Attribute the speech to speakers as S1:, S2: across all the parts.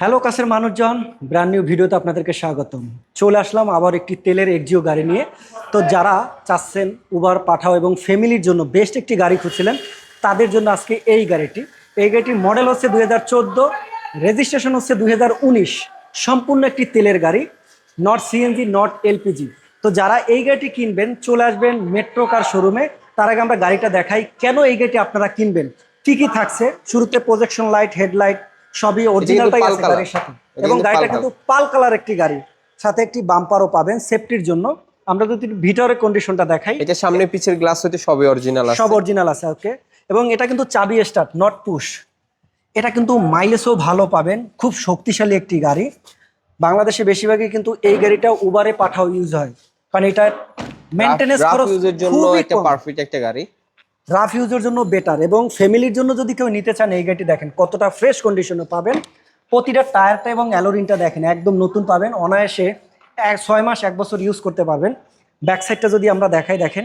S1: Hello কাছের মানুষজন, brand new ভিডিওতে আপনাদেরকে স্বাগতম। চলে আসলাম আবার একটি তেলের এক্সিও গাড়ি নিয়ে। তো যারা চাচ্ছেন উবার পাঠাও এবং ফ্যামিলির জন্য বেস্ট একটি গাড়ি খুঁজছিলেন, তাদের জন্য আজকে এই গাড়িটির মডেল হচ্ছে 2014, রেজিস্ট্রেশন হচ্ছে 2019। সম্পূর্ণ একটি তেলের গাড়ি, নট সিএনজি নট এলপিজি। তো যারা এই গাড়িটি কিনবেন চলে আসবেন মেট্রো কার শোরুমে। তার আগে আমরা গাড়িটা দেখাই কেন এই গাড়িটি আপনারা কিনবেন, কি কি থাকছে। শুরুতে প্রজেকশন লাইট, হেডলাইট সবই অরিজিনালটাই আছে গাড়ির সাথে। এবং গাড়িটা কিন্তু পাল কালার একটি গাড়ি, সাথে একটি বাম্পারও পাবেন সেফটির জন্য। আমরা যদি ভিতরের কন্ডিশনটা দেখাই,
S2: এটা সামনে পিছের গ্লাস হতে সবই অরিজিনাল আছে,
S1: সব অরিজিনাল আছে। ওকে, এবং এটা কিন্তু চাবি স্টার্ট নট পুশ। এটা কিন্তু মাইলেজও ভালো পাবেন, খুব শক্তিশালী একটি গাড়ি। বাংলাদেশে বেশিরভাগই কিন্তু এই গাড়িটা উবারে পাঠাও ইউজ হয়, কারণ এটা মেইনটেনেন্স খরচ
S2: ইউজের জন্য
S1: খুবই
S2: একটা
S1: কম।
S2: পারফেক্ট একটা গাড়ি,
S1: রাফ ইউজের জন্য বেটার, এবং ফ্যামিলির জন্য যদি কেউ নিতে চান এই গাড়িটি দেখেন কতটা ফ্রেশ কন্ডিশনে পাবেন। প্রতিটা টায়ারটা এবং অ্যালোরিনটা দেখেন একদম নতুন পাবেন। অনায়াসে 6 মাস 1 বছর ইউজ করতে পারবেন। ব্যাক সাইডটা যদি আমরা দেখাই, দেখেন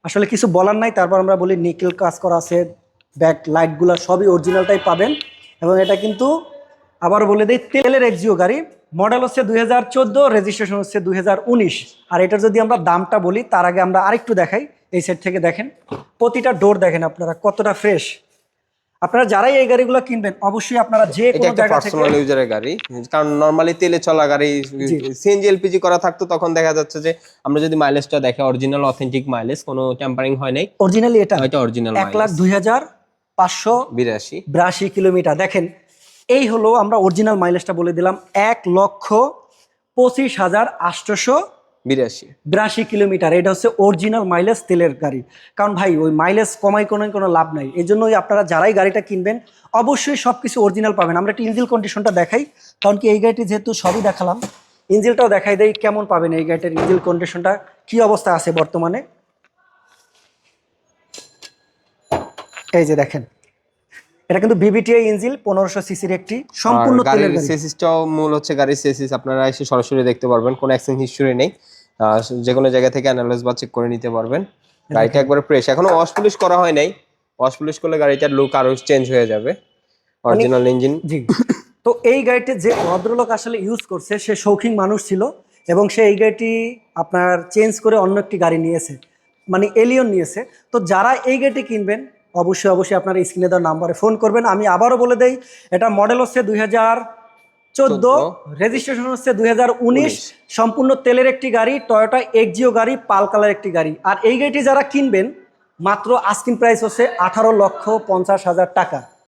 S1: আসলে কিছু বলার নাই। তারপর আমরা বলি নিকেল কাজ করা আছে, ব্যাক লাইটগুলো সবই অরিজিনালটাই পাবেন। এবং এটা কিন্তু আবার বলে দিই তেলের এক্সিও গাড়ি, মডেল হচ্ছে 2014, রেজিস্ট্রেশন হচ্ছে 2019। আর এটার যদি আমরা দামটা বলি তার আগে আমরা আরেকটু দেখাই। এই সাইড থেকে দেখেন প্রতিটা ডোর দেখেন আপনারা কতটা ফ্রেশ। আপনারা যারাই এই গাড়িগুলো কিনবেন অবশ্যই আপনারা যে
S2: এটা
S1: কোনো
S2: একটা
S1: জায়গা থেকে,
S2: পার্সোনাল ইউজারের গাড়ি। কারণ নরমালি তেলে চলা গাড়ি
S1: জি
S2: সিএনজি এলপিজি করা থাকতো, তখন দেখা যাচ্ছে যে আমরা যদি মাইলেজটা দেখি অরিজিনাল অথেন্টিক মাইলেজ, কোনো টেম্পারিং হয় নাই,
S1: অরিজিনালি এটা
S2: অরিজিনাল
S1: 1,02,582 কিলোমিটার। দেখেন এই হলো, আমরা অরিজিনাল মাইলেজটা বলে দিলাম, 1,25,882 কিলোমিটার। এটা হচ্ছে অরিজিনাল মাইলেজ তেলের গাড়ি। কারণ ভাই ওই মাইলেজ কমাই কোনো লাভ নাই। এই জন্যই আপনারা যারাই গাড়িটা কিনবেন অবশ্যই সব কিছু অরিজিনাল পাবেন। আমরা একটু ইঞ্জিল কন্ডিশনটা দেখাই, কারণ কি এই গাড়িটি যেহেতু সবই দেখালাম, ইঞ্জিলটাও দেখাই দেয় কেমন পাবেন এই গাড়িটার ইঞ্জিল কন্ডিশনটা কি অবস্থা আছে বর্তমানে। এই যে দেখেন, এটা কিন্তু বিবিটিআই ইঞ্জিল, 1500 সিসির একটি সম্পূর্ণ তেলের গাড়ি।
S2: সেসিসটাও মূল হচ্ছে গাড়ির সেসিস, আপনারা এসে সরাসরি দেখতে পারবেন, কোনো অ্যাক্সিডেন্ট হিস্টরি নেই। যে কোনো জায়গা থেকে অ্যানালাইজ বা চেক করে নিতে পারবেন। গাড়িটা একবারে ফ্রেশ, এখনো ওয়াশ পলিশ করা হয় নাই। ওয়াশ পলিশ করলে গাড়িটার লুক আরো চেঞ্জ হয়ে যাবে। Original engine.
S1: জি, তো এই গাড়িটি যে ভদ্রলোক আসলে ইউজ করছে সে শৌখিন মানুষ ছিল, এবং সে এই গাড়িটি আপনার চেঞ্জ করে অন্য একটি গাড়ি নিয়েছে, মানে এলিয়ন নিয়েছে। তো যারা এই গাড়িটি কিনবেন অবশ্যই আপনারা স্ক্রিনে দেওয়া নাম্বারে ফোন করবেন। আমি আবারও বলে দেই, এটা মডেল হচ্ছে 2014, রেজিস্ট্রেশন হচ্ছে 2019। সম্পূর্ণ তেলের একটি গাড়ি, টয়োটা এক্সিও গাড়ি, পাল কালার একটি গাড়ি। আর এই গাড়িটি যারা কিনবেন মাত্র আস্কিং প্রাইস হচ্ছে 18,50,000 টাকা।